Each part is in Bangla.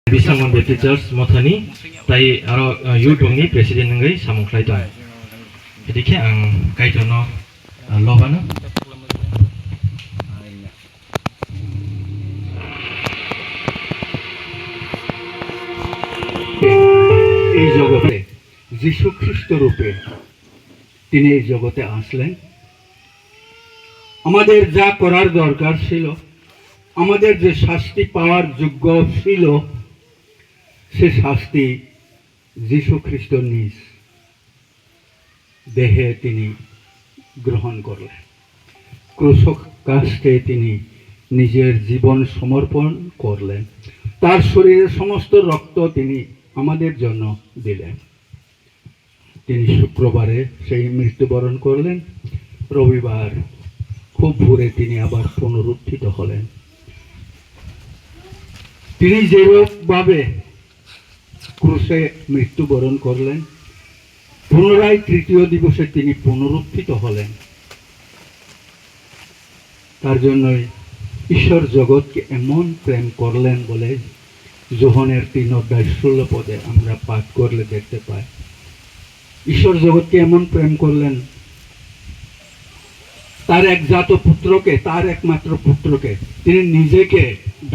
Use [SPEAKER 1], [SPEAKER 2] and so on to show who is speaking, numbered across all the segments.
[SPEAKER 1] Bisangon Baptist Church Mothani tai aro Yudongni President ngai samungklai dong. Jadi ang kaitono lobana
[SPEAKER 2] এই জগতে যীশু খ্রিস্ট রূপে তিনি এই জগতে আসলেন। আমাদের যা করার দরকার ছিল, আমাদের যে শাস্তি পাওয়ার যোগ্য ছিল, সে শাস্তি যীশু খ্রিস্ট নিজ দেহে তিনি গ্রহণ করলেন। ক্রুশ কাষ্ঠে তিনি নিজের জীবন সমর্পণ করলেন। তার শরীরের সমস্ত রক্ত তিনি আমাদের জন্য দিলেন। তিনি শুক্রবারে সেই মৃত্যুবরণ করলেন। রবিবার খুব ভোরে তিনি আবার পুনরুত্থিত হলেন। তিনি যেভাবে ক্রুশে মৃত্যুবরণ করলেন, পুনরায় তৃতীয় দিবসে তিনি পুনরুত্থিত হলেন। তার জন্যই ঈশ্বর জগৎকে এমন প্রেম করলেন বলে যোহনের 3:16 আমরা পাঠ করলে দেখতে পাই। ঈশ্বর জগৎকে এমন প্রেম করলেন, তার একজাত পুত্রকে, তার একমাত্র পুত্রকে তিনি নিজেকে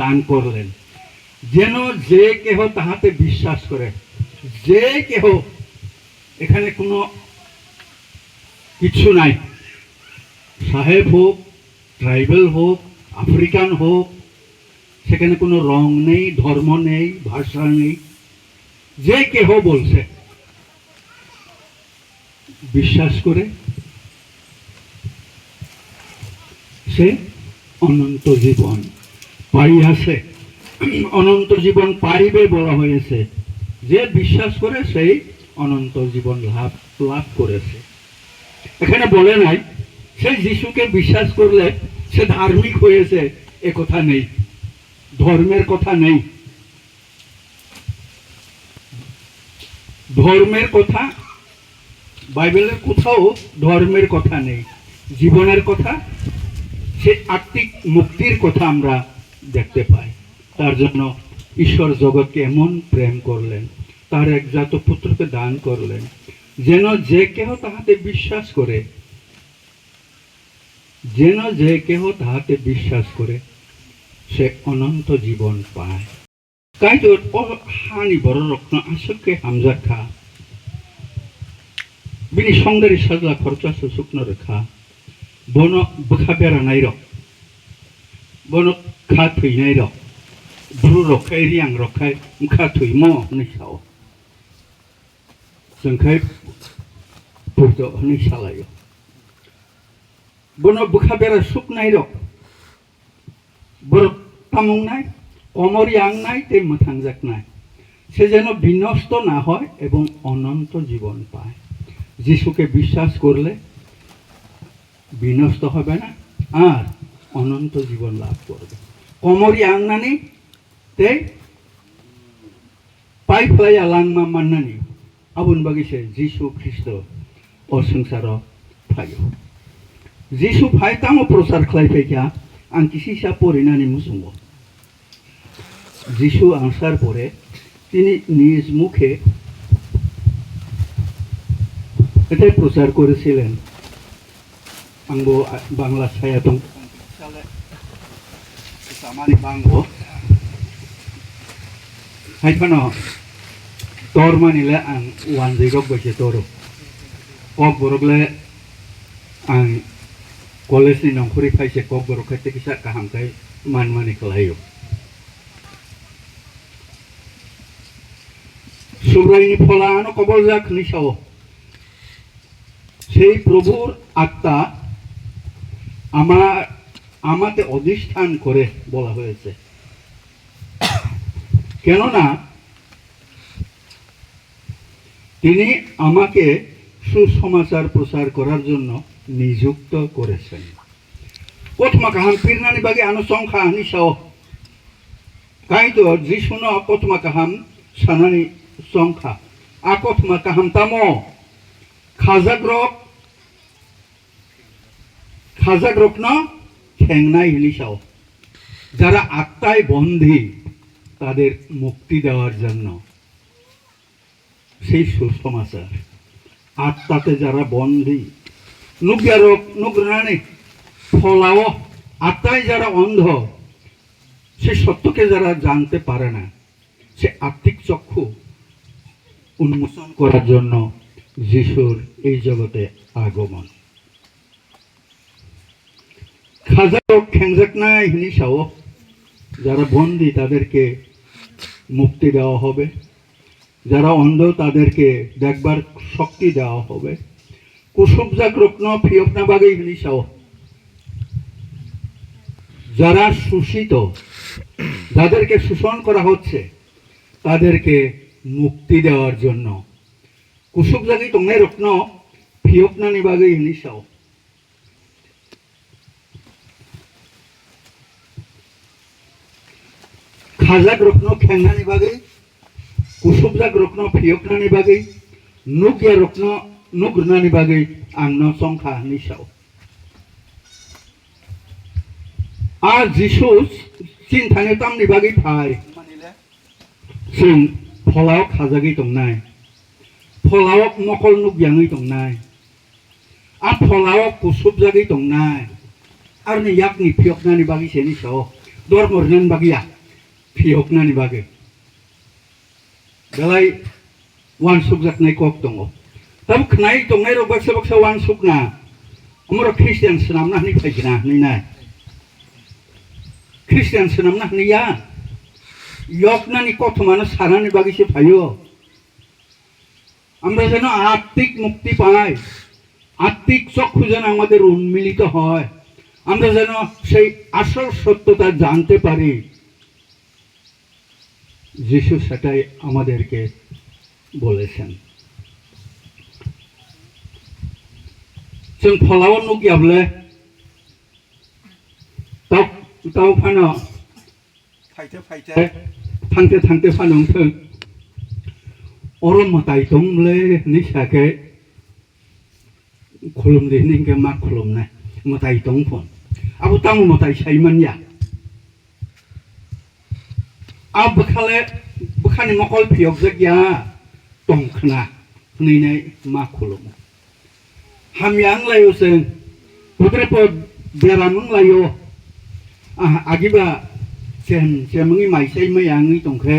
[SPEAKER 2] দান করলেন, যেন যে কেহ তাহাতে বিশ্বাস করে, যে কেহ, এখানে কোনো কিছু নাই, সাহেব হোক, ট্রাইবেল হোক, আফ্রিকান হোক, সেখানে কোনো রং নেই, ধর্ম নেই, ভাষা নেই, যে কেহ বলছে বিশ্বাস করে সে অনন্ত জীবন পাইয়াছে। অনন্ত জীবন পাইবে বলা হয়েছে। যে বিশ্বাস করে সেই অনন্ত জীবন লাভ করেছে। এখানে বলে নাই সেই যিশুকে বিশ্বাস করলে সে ধার্মিক হয়েছে, এ কথা নেই, ধর্মের কথা নেই। ধর্মের কথা বাইবেলের কোথাও ধর্মের কথা নেই, জীবনের কথা, সে আত্মিক মুক্তির কথা আমরা দেখতে পাই। তার জন্য ঈশ্বর জগৎকে এমন প্রেম করলেন, তার একজাত পুত্রকে দান করলেন, যেন যে কেহ তাহাতে বিশ্বাস করে, যেন যে কেহ তাহাতে বিশ্বাস করে সে অনন্ত জীবন পায়। তাই তো হানি বড় রত্ন আসকে হামজা খা বিনি সংদারি সাজলা খরচা শুকনো রেখা বন বোখা বেড়া নাই রক বন খা থইনাই রক ব্রু রখাই রিয়াং রখাই খা থই ম হनै সাও जोंखाय पुरत हनै सालायो बन বোখা বেড়া শুকনাই রক বড় তামংনাই কমর ইয়াংনাই তে মোথাংজাকনাই, সে যেন বিনষ্ট না হয় এবং অনন্ত জীবন পায়। যিশুকে বিশ্বাস করলে বিনষ্ট হবে না আর অনন্ত জীবন লাভ করবে। কমর ইয়াংনানি তে পাই ফ্লাই আলাংমা মান্নানি আবুন বাগিছে যিশু খ্রিস্ট ও সংসার ফাইও। যিশু ফাইতামো প্রচার খাইফাইকা आं किसिसा परिनानि मुसुंग। যিশু আসার পরে তিনি নিজ মুখে এটাই প্রচার করেছিলেন। আঙ্গো বাংলা ছায়াতং সামানি বাঙ্গো হাইখানো তর মানিলে आं ওয়ানজিগক বসে তর কক বরগলে आं कलेजनि नंखुरि फाइसे कक बरखाय तेकिसा काहामखाय मानमानि खालायो। सुब्रायनि फलानो कबल जाखनि साओ সেই প্রভুর আত্মা আমাতে অধিষ্ঠান করে বলা হয়েছে। কেননা তিনি আমাকে সুসমাচার প্রচার করার জন্য নিযুক্ত করেছেন। কতমা কাহাম পিরনানি বাগে আনুসংখ্যা নিসাও কাইতো যিশুনো কতমা কাহাম সানানি সংখ্যা আকতমা কাহাম তামো খাজাগ্রক ন ঠেংনাই হিলিসাও, যারা আত্মায় বন্দী তাদের মুক্তি দেওয়ার জন্য সেই সুসমাচার। আত্মাতে যারা বন্দী নুগ্যারক নুগ্রানে ফলাও আত্মায় যারা অন্ধ, সে সত্যকে যারা জানতে পারে না, সে আত্মিক চক্ষু উন্মোচন করার জন্য যিশুর এই জগতে আগমন। খাজাও খেংজাক নাই হিনিসাও যারা বন্দী তাদেরকে মুক্তি দেওয়া হবে, যারা অন্ধ তাদেরকে দেখবার শক্তি দেওয়া হবে। কুসুবজাক রত্ন ফিয়কনা বাগে হিনিসাও যারা শোষিত, যাদেরকে শোষণ করা হচ্ছে তাদেরকে মুক্তি দেওয়ার জন্য কুসুবজাগি তংনে রত্ন ফিয়কনানি বাগে হিনিসাও খাজাক রত্ন খেংনানি বাগে কুসুবজাক রত্ন ফিয়কনানি বাগে নুগিয়া রত্ন নুগ্রনানি বাগে আংন সংখ্যা হিনিসাও। আর যিশু চিন্তানে তামনি বাগে ফাই जों फलाव खाजागै दंनाय, फलाव मकल नुग्याङै दंनाय, आ फलाव कुसुबजागै दंनाय, आरो नै याकनि फियकनानि बागै सेनि साव दरमरनानि बागै या फियकनानि बागै बेलाय वान सुकजाकनाय कक दङ। दा खनाय दंनाय रग बाक्सा बाक्सा वान सुकना अमर ख्रिस्टियान सोनामना हनै फाइगना हनै नाय ख्रिस्टियान सोनामना हनै या यकनानि कथमानो सारानि बागैसो फायो। আমরা যেন আত্মিক মুক্তি পাই, আত্মিক চক্ষু যেন আমাদের উন্মিলিত হয়, আমরা যেন সেই আসল সত্যতা জানতে পারি। যিশু সেটাই আমাদেরকে বলেছেন। जों फलाव नुगियाब्ले दाउ फानो फाइथे फाइथे थांथे थांथे फानोंथों अरम मताय दंले निसाके खुलुमदे निंगे मा खुलुमनाय मताय दं फन आबो तांग मताय साइमान या अब बखानि मकल फियक जग्या दंखना नैनाय मा खुलुम हामयां लायो जों बुद्रेपो बेरामं लायो आगिबा जेन जेमंनि माइसाय मैयाङै दंखे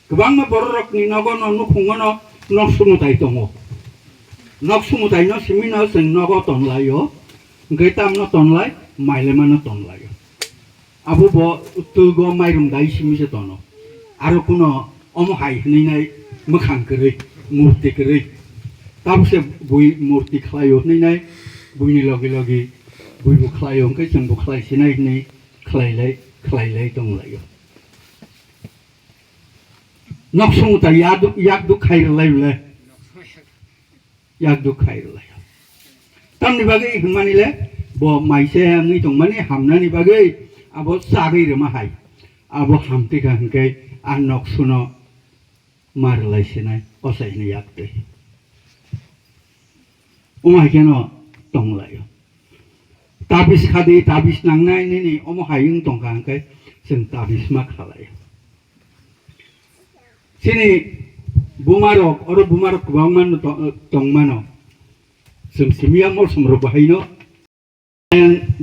[SPEAKER 2] गोबां बर'रकनि नगन नुखुङन नक समुदाय दङ। नक समुदाय न सिमिन जों नग तनलायो गैतामन तनलाय माइलेमान तनलायो आबो ब तुग माइरं दाइ सिमिसे तन आरो कुन अमहाय हनैनाय मोखां गोरै मूर्ति गोरै ताबसे बुइ मूर्ति खालायो हनैनाय बुइनि लगे लगे बुइबो खालायो ओंखाय जोंबो खालायसिनाय हनै खालायलाय दंलायो। नक्समुता याक दु खाइरलायले याक दु खाइरलायो तामनि बागै हमानिले ब माइसे आंनि दं माने हामनानि बागै आबो सागै रमाहाय आबो हामते गांकै आ नक्सुनो मारलायसिनाय असायनि याक दे ओमाय केन दंलायो ताबिस खादि ताबिस नांनाय नि अमो हायिं दंगांकै जों ताबिस मा खालायो सिनि बुमारक अरो बुमारक गोबांमान दंमानो जों सिमिया मलसमरो बाहायनो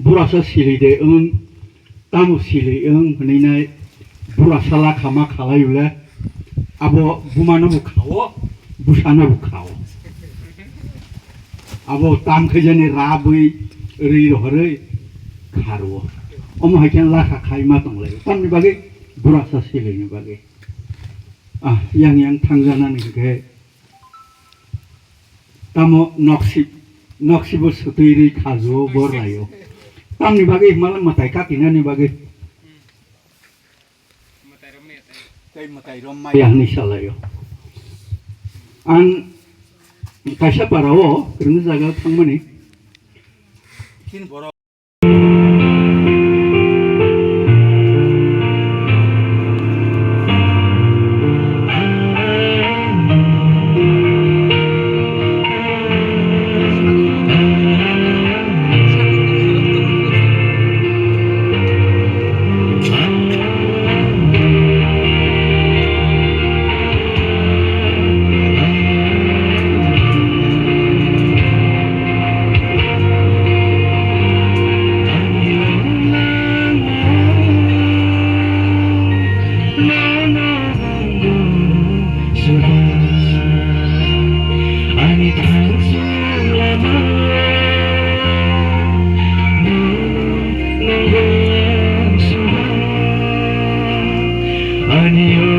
[SPEAKER 2] बुरासा सिलिदे ओं तामु सिलि ओं हनैनाय बुरासाला खामा खालायोले आबो बुमानो बुखावो बुसानो बुखावो आबो ताम खैजानि राबै ओरै हरै खारवो अमो हायकेन लाखा खायमा दंलायो तामनि बागै बुरासा सिलिनि बागै yang थांजानानै के तामो नक्सिब सुतैरि खाजो बरलायो तामनि बागै माला मताय काकिनानि बागै मताय रमाया नि सालायो आं कायसा पाराव ओरैनो जायगायाव थांमानि किन बर'
[SPEAKER 3] आणि